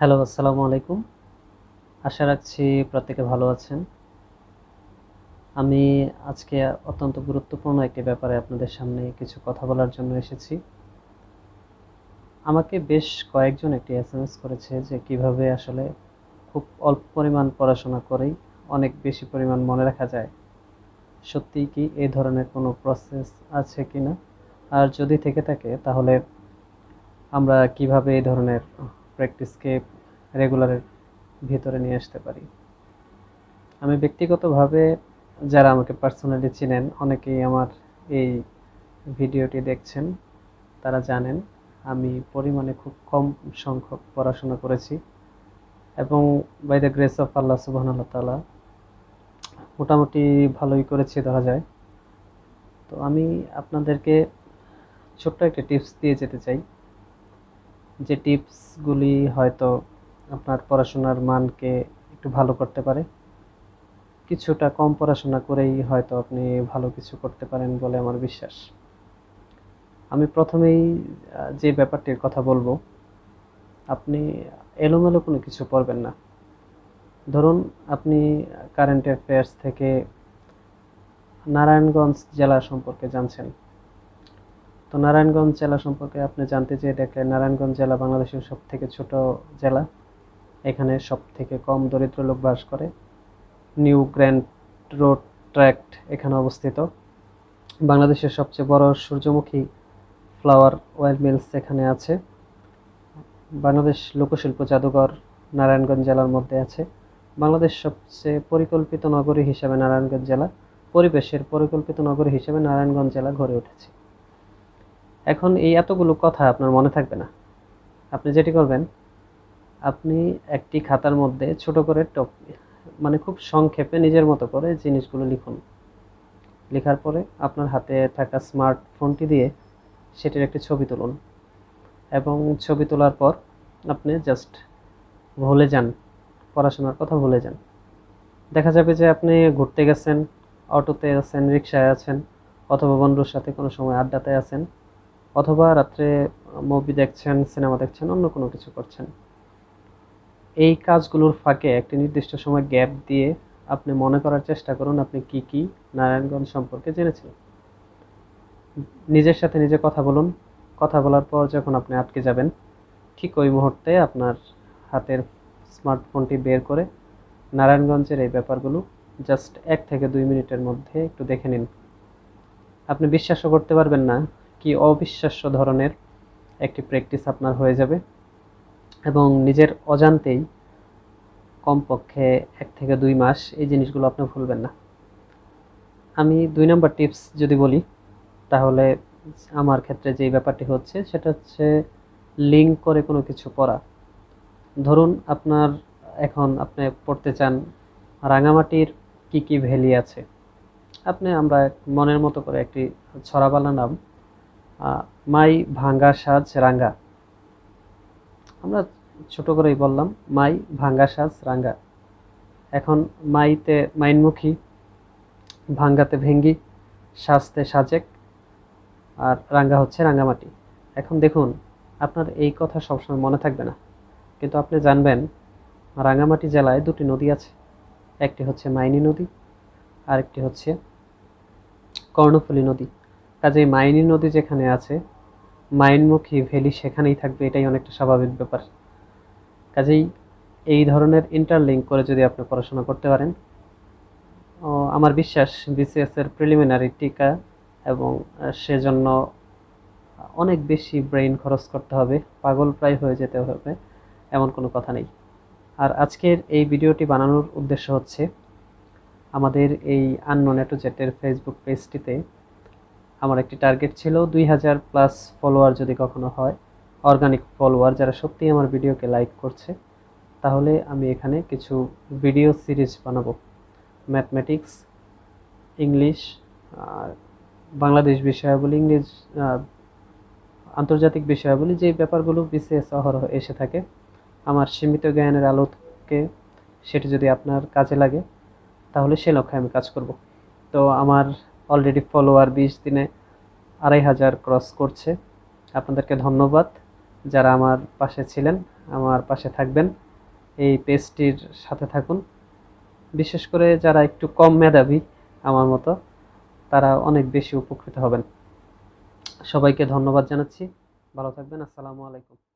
Hello, আসসালামু আলাইকুম। আশা রাখছি প্রত্যেকে ভালো আছেন। আমি আজকে অত্যন্ত গুরুত্বপূর্ণ একটি ব্যাপারে আপনাদের সামনে কিছু কথা বলার জন্য এসেছি। আমাকে বেশ কয়েকজন একটি এসএমএস করেছে যে কিভাবে আসলে খুব অল্প পরিমাণ পড়াশোনা করেই অনেক বেশি পরিমাণ মনে রাখা যায়। সত্যিই কি এই ধরনের কোনো প্রসেস আছে কিনা? আর যদি থেকে থাকে তাহলে আমরা কিভাবে এই ধরনের প্র্যাকটিসকে রেগুলারের ভিতরে নিয়ে আসতে পারি? আমি ব্যক্তিগতভাবে যারা আমাকে পার্সোনালি চিনেন অনেকেই আমার এই ভিডিওটি দেখছেন, তারা জানেন আমি পরিমাণে খুব কম সংখ্যক পড়াশোনা করেছি এবং বাই দ্য গ্রেস অফ আল্লাহ সুবহানাহু ওয়া তাআলা মোটামুটি ভালোই করেছি ধরা যায়। তো আমি আপনাদেরকে ছোট্ট একটা টিপস দিয়ে যেতে চাই, যে টিপসগুলি হয়তো আপনার পড়াশোনার মানকে একটু ভালো করতে পারে। কিছুটা কম পড়াশোনা করেই হয়তো আপনি ভালো কিছু করতে পারেন বলে আমার বিশ্বাস। আমি প্রথমেই যে ব্যাপারটির কথা বলবো, আপনি এলোমেলো কোনো কিছু পড়বেন না। ধরুন আপনি কারেন্ট অ্যাফেয়ার্স থেকে নারায়ণগঞ্জ জেলা সম্পর্কে জানছেন। তো নারায়ণগঞ্জ জেলা সম্পর্কে আপনি জানতে চেয়ে দেখলেন নারায়ণগঞ্জ জেলা বাংলাদেশের সবথেকে ছোট জেলা। এখানে সবথেকে কম দরিদ্র লোক বাস করে। নিউ গ্র্যান্ড রোড ট্র্যাক্ট এখানে অবস্থিত। বাংলাদেশের সবচেয়ে বড় সূর্যমুখী ফ্লাওয়ার অয়েল মিলস এখানে আছে। বাংলাদেশ লোকশিল্প জাদুঘর নারায়ণগঞ্জ জেলার মধ্যে আছে। বাংলাদেশ সবচেয়ে পরিকল্পিত নগরী হিসেবে নারায়ণগঞ্জ জেলা, পরিবেশের পরিকল্পিত নগরী হিসেবে নারায়ণগঞ্জ জেলা গড়ে উঠেছে। এখন এই এতগুলো কথা আপনার মনে থাকবে না। আপনি যেটি করবেন, আপনি একটি খাতার মধ্যে ছোট করে মানে খুব সংক্ষেপে নিজের মতো করে জিনিসগুলো লিখুন। লেখার পরে আপনার হাতে থাকা স্মার্টফোনটি দিয়ে সেটির একটি ছবি তুলুন এবং ছবি তোলার পর আপনি জাস্ট ভুলে যান, পড়াশোনার কথা ভুলে যান। দেখা যাবে যে আপনি ঘুরতে গেছেন, অটোতে আছেন, রিক্সায় আছেন, অথবা বন্ধুর সাথে কোনো সময় আড্ডাতে আছেন, অথবা রাত্রে মুভি দেখছেন, সিনেমা দেখছেন, অন্য কোনো কিছু করছেন। এই কাজগুলোর ফাঁকে একটি নির্দিষ্ট সময় গ্যাপ দিয়ে আপনি মনে করার চেষ্টা করুন আপনি কি কি নারায়ণগঞ্জ সম্পর্কে জেনেছেন। নিজের সাথে নিজে কথা বলুন। কথা বলার পর যখন আপনি আটকে যাবেন, ঠিক ওই মুহূর্তে আপনার হাতের স্মার্টফোনটি বের করে নারায়ণগঞ্জের এই ব্যাপারগুলো জাস্ট 1 থেকে 2 মিনিটের মধ্যে একটু দেখে নিন। আপনি বিশ্বাসও করতে পারবেন না কি অবিশ্বাস্য ধরনের একটি প্র্যাকটিস আপনার হয়ে যাবে এবং নিজের অজান্তেই কমপক্ষে 1 থেকে 2 মাস এই জিনিসগুলো আপনি ভুলবেন না। আমি 2 নম্বর টিপস যদি বলি, তাহলে আমার ক্ষেত্রে যেই ব্যাপারটি হচ্ছে সেটা হচ্ছে লিঙ্ক করে কোনো কিছু পড়া। ধরুন আপনি পড়তে চান রাঙামাটির কি কি ভ্যালি আছে। আমরা মনের মতো করে একটি ছড়া বানালাম, মাই ভাঙ্গা সাজ রাঙ্গা। আমরা ছোট করেই বললাম মাই ভাঙ্গা সাজ রাঙ্গা। এখন মাইতে মাইনমুখী, ভাঙ্গাতে ভেঙ্গি, সাজতে সাজেক, আর রাঙ্গা হচ্ছে রাঙ্গামাটি। এখন দেখুন, আপনার এই কথা সবসময় মনে থাকবে না, কিন্তু আপনি জানবেন রাঙ্গামাটি জেলায় দুটি নদী আছে। একটি হচ্ছে মাইনী নদী, আরেকটি হচ্ছে কর্ণফুলী নদী। কাজেই মাইনী নদী যেখানে আছে, মাইনমুখী ভ্যালি সেখানেই থাকবে, এটাই অনেকটা স্বাভাবিক ব্যাপার। কাজেই এই ধরনের ইন্টারলিঙ্ক করে যদি আপনি পড়াশোনা করতে পারেন, আমার বিশ্বাস বিসিএস এর প্রিলিমিনারি টিকা এবং সেজন্য অনেক বেশি ব্রেইন খরচ করতে হবে, পাগল প্রায় হয়ে যেতে হবে, এমন কোনো কথা নেই। আর আজকের এই ভিডিওটি বানানোর উদ্দেশ্য হচ্ছে, আমাদের এই unknown A to Z Facebook পেজটিতে আমার একটি টার্গেট ছিল 2000+ ফলোয়ার যদি কখনো হয়, অর্গানিক ফলোয়ার যারা সত্যি আমার ভিডিওকে লাইক করছে, তাহলে আমি এখানে কিছু ভিডিও সিরিজ বানাবো। ম্যাথমেটিক্স, ইংলিশ, বাংলাদেশ বিষয়াবলী, ইংলিশ, আন্তর্জাতিক বিষয়াবলী, যে ব্যাপারগুলো বিসিএস অহরহ এসে থাকে, আমার সীমিত জ্ঞানের আলোকে সেটি যদি আপনার কাজে লাগে, তাহলে সে লক্ষ্যে আমি কাজ করব। তো আমার অলরেডি ফলোয়ার 20 দিনে 2500 ক্রস করছে। আপনাদেরকে ধন্যবাদ যারা আমার পাশে ছিলেন। আমার পাশে থাকবেন, এই পেজটির সাথে থাকুন। বিশেষ করে যারা একটু কম মেধাবী আমার মতো, তারা অনেক বেশি উপকৃত হবেন। সবাইকে ধন্যবাদ জানাচ্ছি। ভালো থাকবেন। আসসালামু আলাইকুম।